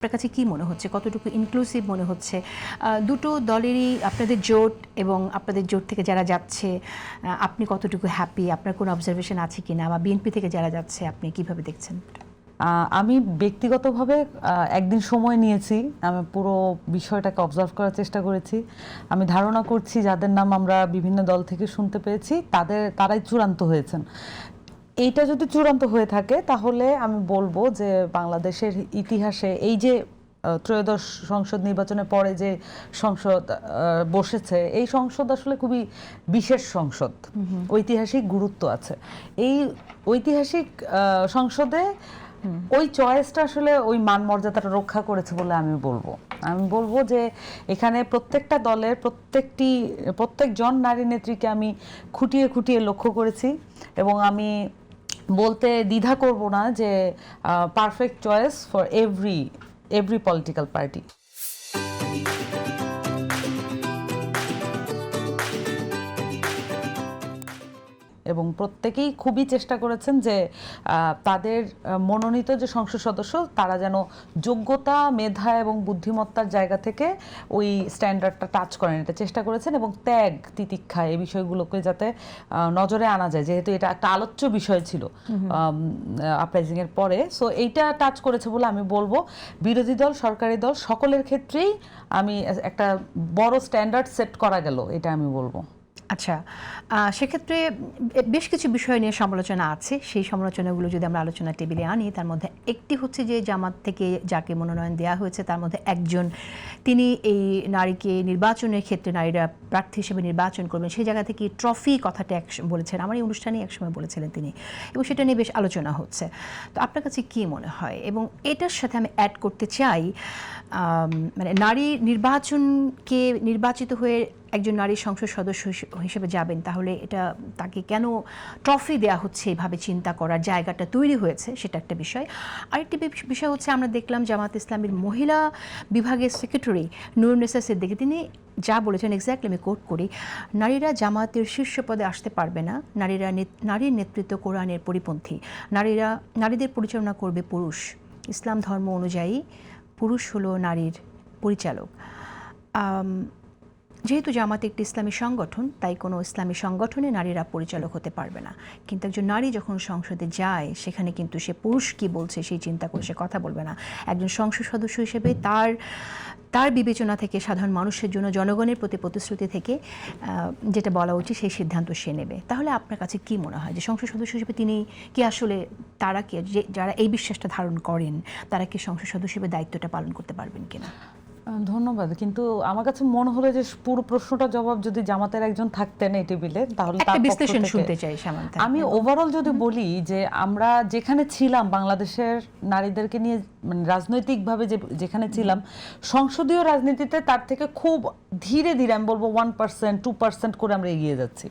আপনার কাছে কি মনে হচ্ছে, কতটুকু ইনক্লুসিভ মনে হচ্ছে দুটো দলেরই আপনাদের জোট এবং আপনাদের জোট থেকে যারা যাচ্ছে আপনি কতটুকু হ্যাপি, আপনার কোনো অবজারভেশন আছে কিনা, বা বিএনপি থেকে যারা যাচ্ছে আপনি কিভাবে দেখছেন? আমি ব্যক্তিগতভাবে একদিন সময় নিয়েছি, আমি পুরো বিষয়টাকে অবজার্ভ করার চেষ্টা করেছি। আমি ধারণা করছি যাদের নাম আমরা বিভিন্ন দল থেকে শুনতে পেয়েছি তারাই চূড়ান্ত হয়েছেন। এইটা যদি চূড়ান্ত হয়ে থাকে তাহলে আমি বলবো যে বাংলাদেশের ইতিহাসে এই যে ত্রয়োদশ সংসদ নির্বাচনের পরে যে সংসদ বসেছে, এই সংসদ আসলে খুবই বিশেষ সংসদ, ঐতিহাসিক গুরুত্ব আছে। এই ঐতিহাসিক সংসদে ওই চয়েসটা আসলে ওই মান মর্যাদাটা রক্ষা করেছে বলে আমি বলবো যে এখানে প্রত্যেকটা দলের প্রত্যেকজন নারী নেত্রীকে আমি খুঁটিয়ে খুঁটিয়ে লক্ষ্য করেছি এবং আমি বলতে দ্বিধা করব না যে perfect choice for every political party. এবং প্রত্যেকেই খুবই চেষ্টা করেছেন যে তাদের মনোনীত যে সংসদ সদস্য তারা যেন যোগ্যতা, মেধা এবং বুদ্ধিমত্তার জায়গা থেকে ওই স্ট্যান্ডার্ডটা টাচ করেন, এটা চেষ্টা করেছেন। এবং ত্যাগ, তিতিক্ষা, এই বিষয়গুলোকে যাতে নজরে আনা যায়, যেহেতু এটা একটা আলোচ্য বিষয় ছিল আপরাইজিং এর পরে। সো এইটা টাচ করেছে বলে আমি বলবো বিরোধী দল, সরকারি দল সকলের ক্ষেত্রেই আমি একটা বড় স্ট্যান্ডার্ড সেট করা গেল, এটা আমি বলবো। আচ্ছা, সেক্ষেত্রে বেশ কিছু বিষয় নিয়ে সমালোচনা আছে। সেই সমালোচনাগুলো যদি আমরা আলোচনা টেবিলে আনি, তার মধ্যে একটি হচ্ছে যে জামাত থেকে যাকে মনোনয়ন দেওয়া হয়েছে তার মধ্যে একজন, তিনি এই নারীকে নির্বাচনের ক্ষেত্রে, নারীরা প্রার্থী হিসেবে নির্বাচন করবেন সেই জায়গা থেকে ট্রফি কথাটা বলেছেন, আমার এই অনুষ্ঠানে একসময় বলেছিলেন তিনি, এবং সেটা নিয়ে বেশ আলোচনা হচ্ছে। তো আপনার কাছে কি মনে হয়? এবং এটার সাথে আমি অ্যাড করতে চাই, মানে নারী নির্বাচনকে, নির্বাচিত হয়ে একজন নারী সংসদ সদস্য হিসেবে যাবেন, তাহলে এটা তাকে কেন ট্রফি দেওয়া হচ্ছে এভাবে চিন্তা করার জায়গাটা তৈরি হয়েছে, সেটা একটা বিষয়। আরেকটি বিষয় হচ্ছে, আমরা দেখলাম জামাত ইসলামীর মহিলা বিভাগের সেক্রেটারি নূরুন্নেসা সিদ্দিকী, তিনি যা বলেছেন এক্স্যাক্টলি আমি কোট করি, নারীরা জামাতের শীর্ষ পদে আসতে পারবে না, নারীর নেতৃত্ব কোরআনের পরিপন্থী, নারীদের পরিচালনা করবে পুরুষ, ইসলাম ধর্ম অনুযায়ী পুরুষ হলো নারীর পরিচালক। যেহেতু জামাত একটি ইসলামী সংগঠন, তাই কোনো ইসলামী সংগঠনে নারীরা পরিচালক হতে পারবে না। কিন্তু একজন নারী যখন সংসদে যায়, সেখানে কিন্তু সে পুরুষ কি বলছে সেই চিন্তা করে সে কথা বলবে না। একজন সংসদ সদস্য হিসেবে তার বিবেচনা থেকে, সাধারণ মানুষের জন্য, জনগণের প্রতি প্রতিশ্রুতি থেকে যেটা বলা উচিত সেই সিদ্ধান্ত সে নেবে। তাহলে আপনার কাছে কি মনে হয় যে সংসদ সদস্য হিসেবে তিনি কি আসলে, তারা কি, যারা এই বিশ্বাসটা ধারণ করেন, তারা কি সংসদ সদস্য হিসেবে দায়িত্বটা পালন করতে পারবেন কিনা? ধন্যবাদ। কিন্তু আমার কাছে মনে হলো যে পুরো প্রশ্নটার জবাব যদি জামাতের একজন থাকতেন এই টেবিলে, তাহলে তার বিশ্লেষণ শুনতে চাই সামান্তা। আমি ওভারঅল যদি বলি যে আমরা যেখানে ছিলাম, বাংলাদেশের নারীদেরকে নিয়ে, মানে রাজনৈতিকভাবে যেখানে ছিলাম, সংসদীয় রাজনীতিতে তার থেকে খুব ধীরে ধীরে, আমি বলবো 1%, 2% করে আমরা এগিয়ে যাচ্ছি।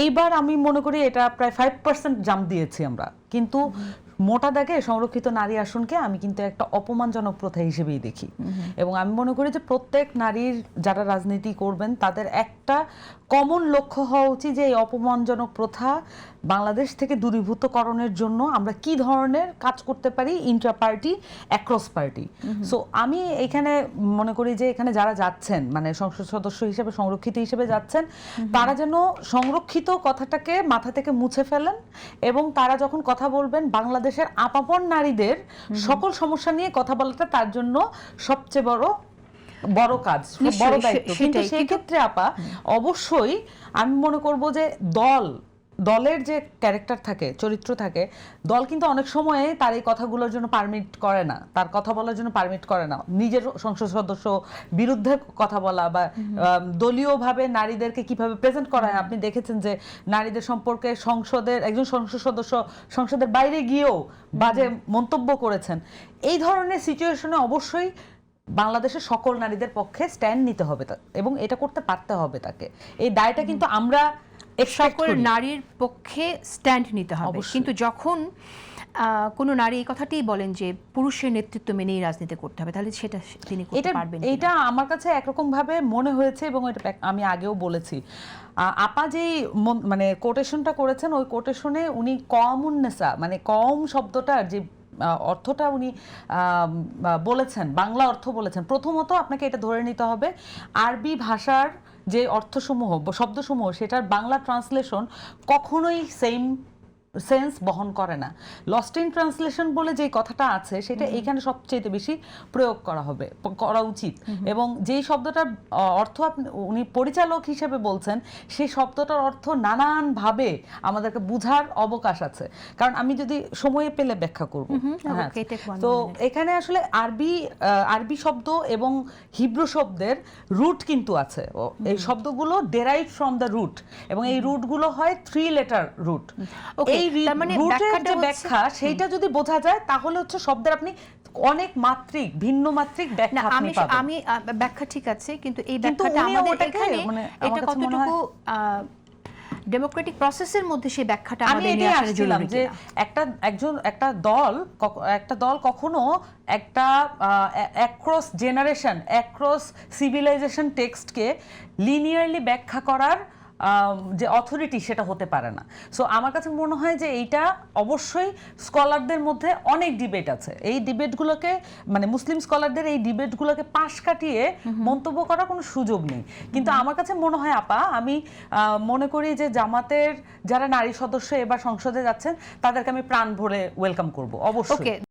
এইবার আমি মনে করি এটা প্রায় 5% জাম্প দিয়েছি আমরা। কিন্তু মোটা দাগে সংরক্ষিত নারী আসনকে আমি কিন্তু একটা অপমানজনক প্রথা হিসেবেই দেখি। এবং আমি মনে করি যে প্রত্যেক নারীর যারা রাজনীতি করবেন তাদের একটা কমন লক্ষ্য হওয়া উচিত যে এই অপমানজনক প্রথা বাংলাদেশ থেকে দূরীভূতকরণের জন্য আমরা কি ধরনের কাজ করতে পারি Intra party, across party. So আমি এখানে মনে করি যে এখানে যারা যাচ্ছেন, মানে সংসদ সদস্য হিসেবে, সংরক্ষিত হিসেবে যাচ্ছেন, তারা যেন সংরক্ষিত কথাটাকে মাথা থেকে মুছে ফেলেন এবং তারা যখন কথা বলবেন, বাংলাদেশের আপামর নারীদের সকল সমস্যা নিয়ে কথা বলাটা তার জন্য সবচেয়ে বড় কাজ, বড় দায়িত্ব। কিন্তু সেই ক্ষেত্রে আপা অবশ্যই আমি মনে করব যে দলের যে ক্যারেক্টার থাকে, চরিত্র থাকে, দল কিন্তু অনেক সময়ে তার এই কথাগুলোর জন্য পারমিট করে না, তার কথা বলার জন্য পারমিট করে না। নিজের সংসদ সদস্য বিরুদ্ধে কথা বলা বা দলীয়ভাবে নারীদেরকে কিভাবে প্রেজেন্ট করা হয়, আপনি দেখেছেন যে নারীদের সম্পর্কে একজন সংসদ সদস্য সংসদের বাইরে গিয়েও বাজে মন্তব্য করেছেন। এই ধরনের সিচুয়েশনে অবশ্যই বাংলাদেশের সকল নারীদের পক্ষে স্ট্যান্ড নিতে হবে এবং এটা করতে পারতে হবে তাকে। এই দায়টা কিন্তু আমরা সকল নারীর পক্ষে স্ট্যান্ড নিতে হবে। কিন্তু যখন কোনো নারী এই কথাটাই বলেন যে পুরুষের নেতৃত্ব মেনেই রাজনীতি করতে হবে, তাহলে সেটা তিনি করতে পারবেন? এটা আমার কাছে একরকম ভাবে মনে হয়েছে এবং এটা আমি আগেও বলেছি। আপা যেই মানে কোটেশনটা করেছেন, ওই কোটেশনে উনি কওমুন্নেসা, মানে কওম শব্দটার যে অর্থটা উনি বলেছেন, বাংলা অর্থ বলেছেন, প্রথমত আপনাকে এটা ধরে নিতে হবে আরবি ভাষার যে অর্থসমূহ শব্দসমূহ সেটার বাংলা ট্রান্সলেশন কখনোই সেম সেন্স বহন করে না। লস্ট ইন ট্রান্সলেশন বলে যে কথাটা আছে সেটা এখানে সবচেয়ে বেশি প্রয়োগ করা উচিত। এবং যেই শব্দটার অর্থ উনি পরিচালক হিসেবে বলছেন সেই শব্দটার অর্থ নানানভাবে আমাদেরকে বুঝার অবকাশ আছে। কারণ আমি যদি সময়ে পেলে ব্যাখ্যা করব। হ্যাঁ, তো এখানে আসলে আরবি শব্দ এবং হিব্রু শব্দের রুট কিন্তু আছে। এই শব্দগুলো ডেরাইভ ফ্রম দ্য রুট এবং এই রুটগুলো হয় 3 লেটার রুট। এই রুটের যে ব্যাখ্যা সেইটা যদি বোঝা যায় তাহলে হচ্ছে শব্দের আপনি অনেক মাত্রিক ভিন্ন মাত্রিক ব্যাখ্যা আপনি পাবেন। আমি ব্যাখ্যা ঠিক আছে, কিন্তু এই ব্যাখ্যাটা আমাদের এখানে এটা কতটুকু ডেমোক্রেটিক প্রসেসের মধ্যে সেই ব্যাখ্যাটা আমাদের নিয়ে আসলে জরুরি যে একটা দল কখনো একটা অ্যাক্রস জেনারেশন অ্যাক্রস সিভিলাইজেশন টেক্সটকে লিনিয়ারলি ব্যাখ্যা করার যে অথরিটি সেটা হতে পারে না। সো আমার কাছে মনে হয় যে এইটা অবশ্যই স্কলারদের মধ্যে অনেক ডিবেট আছে। এই ডিবেটগুলোকে মানে মুসলিম স্কলারদের এই ডিবেটগুলোকে পাশ কাটিয়ে মন্তব্য করার কোনো সুযোগ নেই। কিন্তু আমার কাছে মনে হয় আপা, আমি মনে করি যে জামাতের যারা নারী সদস্য এবার সংসদে যাচ্ছেন তাদেরকে আমি প্রাণ ভরে ওয়েলকাম করব অবশ্যই।